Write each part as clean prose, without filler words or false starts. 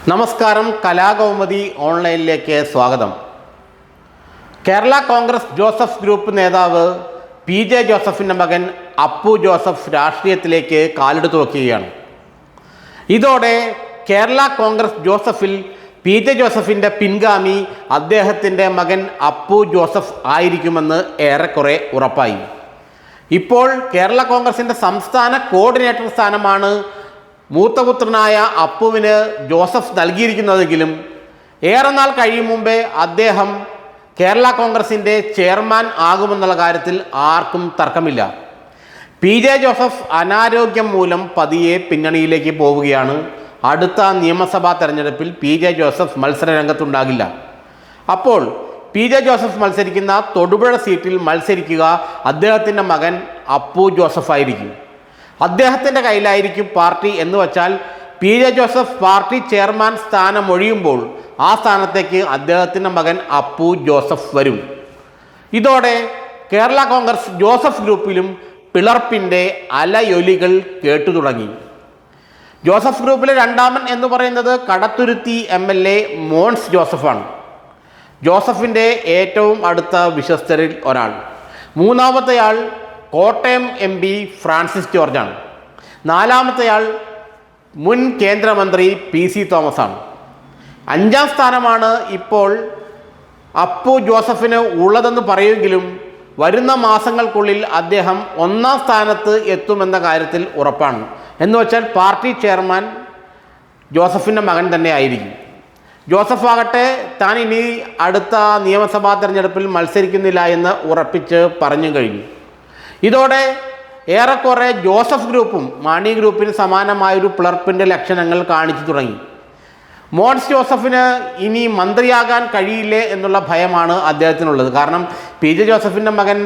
നമസ്കാരം. കലാകൗമുദി ഓൺലൈനിലേക്ക് സ്വാഗതം. Kerala Congress Joseph group നേതാവ് PJ ജോസഫിൻ്റെ മകൻ അപ്പു ജോസഫ് രാഷ്ട്രീയത്തിലേക്ക് കാലെടുത്തു വയ്ക്കുകയാണ്. ഇതോടെ കേരള കോൺഗ്രസ് ജോസഫിൽ PJ ജോസഫിൻ്റെ പിൻഗാമി അദ്ദേഹത്തിൻ്റെ മകൻ അപ്പു ജോസഫ് ആയിരിക്കുമെന്ന് ഏറെക്കുറെ ഉറപ്പായി. ഇപ്പോൾ കേരള കോൺഗ്രസിൻ്റെ സംസ്ഥാന കോർഡിനേറ്റർ സ്ഥാനമാണ് മൂത്തപുത്രനായ അപ്പുവിന് ജോസഫ് നൽകിയിരിക്കുന്നതെങ്കിലും ഏറെ നാൾ കഴിയും മുമ്പേ അദ്ദേഹം കേരള കോൺഗ്രസിൻ്റെ ചെയർമാൻ ആകുമെന്നുള്ള കാര്യത്തിൽ ആർക്കും തർക്കമില്ല. PJ ജോസഫ് അനാരോഗ്യം മൂലം പതിയെ പിന്നണിയിലേക്ക് പോവുകയാണ്. അടുത്ത നിയമസഭാ തെരഞ്ഞെടുപ്പിൽ PJ ജോസഫ് മത്സര രംഗത്തുണ്ടാകില്ല. അപ്പോൾ PJ ജോസഫ് മത്സരിക്കുന്ന തൊടുപുഴ സീറ്റിൽ മത്സരിക്കുക അദ്ദേഹത്തിൻ്റെ മകൻ അപ്പു ജോസഫ് ആയിരിക്കും. അദ്ദേഹത്തിൻ്റെ കയ്യിലായിരിക്കും പാർട്ടി എന്ന് വച്ചാൽ PJ ജോസഫ് പാർട്ടി ചെയർമാൻ സ്ഥാനം ഒഴിയുമ്പോൾ ആ സ്ഥാനത്തേക്ക് അദ്ദേഹത്തിൻ്റെ മകൻ അപ്പു ജോസഫ് വരും. ഇതോടെ കേരള കോൺഗ്രസ് ജോസഫ് ഗ്രൂപ്പിലും പിളർപ്പിൻ്റെ അലയൊലികൾ കേട്ടു തുടങ്ങി. ജോസഫ് ഗ്രൂപ്പിലെ രണ്ടാമൻ എന്ന് പറയുന്നത് കടത്തുരുത്തി MLA മോൻസ് ജോസഫാണ്. ജോസഫിൻ്റെ ഏറ്റവും അടുത്ത വിശ്വസ്തരിൽ ഒരാൾ. മൂന്നാമത്തെയാൾ കോട്ടയം MP ഫ്രാൻസിസ് ജോർജാണ്. നാലാമത്തെയാൾ മുൻ കേന്ദ്രമന്ത്രി PC തോമസാണ്. അഞ്ചാം സ്ഥാനമാണ് ഇപ്പോൾ അപ്പു ജോസഫിന് ഉള്ളതെന്ന് പറയുമെങ്കിലും വരുന്ന മാസങ്ങൾക്കുള്ളിൽ അദ്ദേഹം ഒന്നാം സ്ഥാനത്ത് എത്തുമെന്ന കാര്യത്തിൽ ഉറപ്പാണ്. എന്ന് വെച്ചാൽ പാർട്ടി ചെയർമാൻ ജോസഫിൻ്റെ മകൻ തന്നെ ആയിരിക്കും. ജോസഫ് ആകട്ടെ താൻ ഇനി അടുത്ത നിയമസഭാ തെരഞ്ഞെടുപ്പിൽ മത്സരിക്കുന്നില്ല എന്ന് ഉറപ്പിച്ച് പറഞ്ഞു കഴിഞ്ഞു. ഇതോടെ ഏറെക്കുറെ ജോസഫ് ഗ്രൂപ്പും മാണി ഗ്രൂപ്പിന് സമാനമായൊരു പിളർപ്പിൻ്റെ ലക്ഷണങ്ങൾ കാണിച്ചു തുടങ്ങി. മോൻസ് ജോസഫിന് ഇനി മന്ത്രിയാകാൻ കഴിയില്ലേ എന്നുള്ള ഭയമാണ് അദ്ദേഹത്തിനുള്ളത്. കാരണം PJ ജോസഫിൻ്റെ മകൻ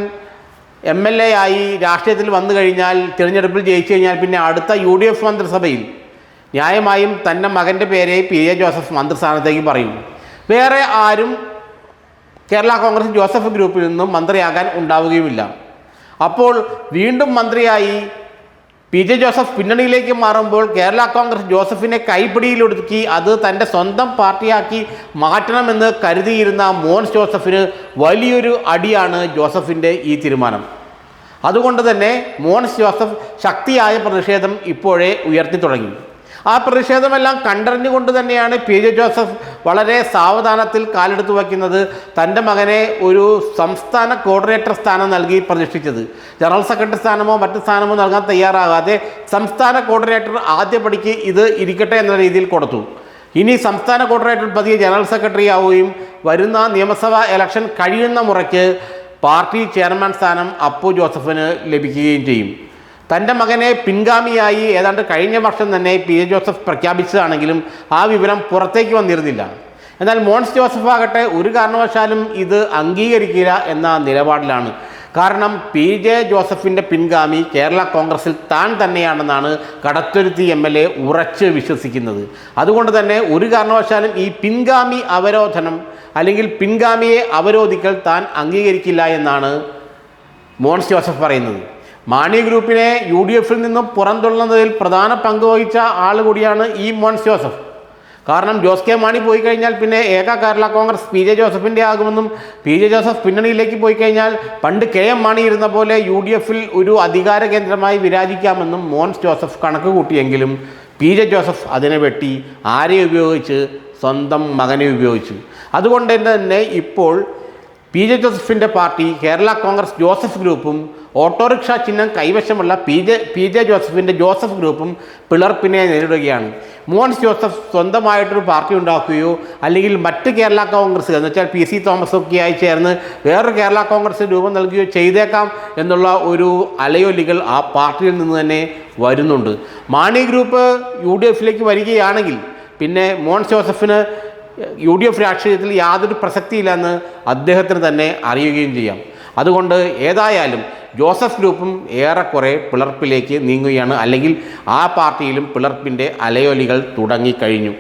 MLA ആയി രാഷ്ട്രീയത്തിൽ വന്നു കഴിഞ്ഞാൽ, തിരഞ്ഞെടുപ്പിൽ ജയിച്ചു കഴിഞ്ഞാൽ പിന്നെ അടുത്ത UDF മന്ത്രിസഭയിൽ ന്യായമായും തൻ്റെ മകൻ്റെ പേരെ PJ ജോസഫ് മന്ത്രിസ്ഥാനത്തേക്ക് പറയും. വേറെ ആരും കേരള കോൺഗ്രസ് ജോസഫ് ഗ്രൂപ്പിൽ നിന്നും മന്ത്രിയാകാൻ ഉണ്ടാവുകയുമില്ല. അപ്പോൾ വീണ്ടും മന്ത്രിയായി PJ ജോസഫ് പിന്നണിയിലേക്ക് മാറുമ്പോൾ കേരള കോൺഗ്രസ് ജോസഫിനെ കൈപ്പിടിയിലൊടുക്കി അത് തൻ്റെ സ്വന്തം പാർട്ടിയാക്കി മാറ്റണമെന്ന് കരുതിയിരുന്ന മോൻസ് ജോസഫിന് വലിയൊരു അടിയാണ് ജോസഫിൻ്റെ ഈ തീരുമാനം. അതുകൊണ്ട് തന്നെ മോൻസ് ജോസഫ് ശക്തിയായ പ്രതിഷേധം ഇപ്പോഴേ ഉയർത്തി തുടങ്ങി. ആ പ്രതിഷേധമെല്ലാം കണ്ടറിഞ്ഞുകൊണ്ട് തന്നെയാണ് PJ ജോസഫ് വളരെ സാവധാനത്തിൽ കാലെടുത്ത് വയ്ക്കുന്നത്. തൻ്റെ മകനെ ഒരു സംസ്ഥാന കോർഡിനേറ്റർ സ്ഥാനം നൽകി പ്രതിഷ്ഠിച്ചത്. ജനറൽ സെക്രട്ടറി സ്ഥാനമോ മറ്റ് സ്ഥാനമോ നൽകാൻ തയ്യാറാകാതെ സംസ്ഥാന കോർഡിനേറ്റർ ആദ്യപടിക്ക് ഇത് ഇരിക്കട്ടെ എന്ന രീതിയിൽ കൊടുത്തു. ഇനി സംസ്ഥാന കോർഡിനേറ്റർ പതിയെ ജനറൽ സെക്രട്ടറി ആവുകയും വരുന്ന നിയമസഭാ ഇലക്ഷൻ കഴിയുന്ന മുറയ്ക്ക് പാർട്ടി ചെയർമാൻ സ്ഥാനം അപ്പു ജോസഫിന് ലഭിക്കുകയും ചെയ്യും. തൻ്റെ മകനെ പിൻഗാമിയായി ഏതാണ്ട് കഴിഞ്ഞ വർഷം തന്നെ PJ ജോസഫ് പ്രഖ്യാപിച്ചതാണെങ്കിലും ആ വിവരം പുറത്തേക്ക് വന്നിരുന്നില്ല. എന്നാൽ മോൻസ് ജോസഫ് ആകട്ടെ ഒരു കാരണവശാലും ഇത് അംഗീകരിക്കില്ല എന്ന നിലപാടിലാണ്. കാരണം PJ ജോസഫിൻ്റെ പിൻഗാമി കേരള കോൺഗ്രസിൽ താൻ തന്നെയാണെന്നാണ് കടത്തുരുത്തി MLA ഉറച്ച് വിശ്വസിക്കുന്നത്. അതുകൊണ്ട് തന്നെ ഒരു കാരണവശാലും ഈ പിൻഗാമി അവരോധനം അല്ലെങ്കിൽ പിൻഗാമിയെ അവരോധിക്കൽ താൻ അംഗീകരിക്കില്ല എന്നാണ് മോൻസ് ജോസഫ് പറയുന്നത്. മാണി ഗ്രൂപ്പിനെ UDFിൽ നിന്നും പുറന്തള്ളുന്നതിൽ പ്രധാന പങ്ക് വഹിച്ച ആൾ കൂടിയാണ് ഈ മോൻസ് ജോസഫ്. കാരണം ജോസ് കെ മാണി പോയി കഴിഞ്ഞാൽ പിന്നെ ഏക കേരള കോൺഗ്രസ് PJ ജോസഫിൻ്റെ ആകുമെന്നും PJ ജോസഫ് പിന്നണിയിലേക്ക് പോയി കഴിഞ്ഞാൽ പണ്ട് KM മാണി ഇരുന്ന പോലെ UDFിൽ ഒരു അധികാര കേന്ദ്രമായി വിരാജിക്കാമെന്നും മോൻസ് ജോസഫ് കണക്ക് കൂട്ടിയെങ്കിലും PJ ജോസഫ് അതിനെ വെട്ടി ആരെ ഉപയോഗിച്ച്? സ്വന്തം മകനെ ഉപയോഗിച്ചു. അതുകൊണ്ട് തന്നെ ഇപ്പോൾ PJ ജോസഫിൻ്റെ പാർട്ടി കേരള കോൺഗ്രസ് ജോസഫ് ഗ്രൂപ്പും ഓട്ടോറിക്ഷ ചിഹ്നം കൈവശമുള്ള PJ ജോസഫിൻ്റെ ജോസഫ് ഗ്രൂപ്പും പിളർപ്പിനെ നേരിടുകയാണ്. മോൻസ് ജോസഫ് സ്വന്തമായിട്ടൊരു പാർട്ടി ഉണ്ടാക്കുകയോ അല്ലെങ്കിൽ മറ്റ് കേരള കോൺഗ്രസ് എന്ന് വെച്ചാൽ PC തോമസ് ഒക്കെയായി ചേർന്ന് വേറൊരു കേരള കോൺഗ്രസ് രൂപം നൽകുകയോ ചെയ്തേക്കാം എന്നുള്ള ഒരു അലയൊലികൾ ആ പാർട്ടിയിൽ നിന്ന് തന്നെ വരുന്നുണ്ട്. മാണി ഗ്രൂപ്പ് UDFിലേക്ക് വരികയാണെങ്കിൽ പിന്നെ മോൻസ് ജോസഫിന് UDF രാഷ്ട്രീയത്തിൽ യാതൊരു പ്രസക്തിയില്ലെന്ന് അദ്ദേഹത്തിന് തന്നെ അറിയുകയും ചെയ്യാം. അതുകൊണ്ട് ഏതായാലും ജോസഫ് ഗ്രൂപ്പും ഏറെക്കുറെ പിളർപ്പിലേക്ക് നീങ്ങുകയാണ്. അല്ലെങ്കിൽ ആ പാർട്ടിയിലും പിളർപ്പിൻ്റെ അലയൊലികൾ തുടങ്ങിക്കഴിഞ്ഞു.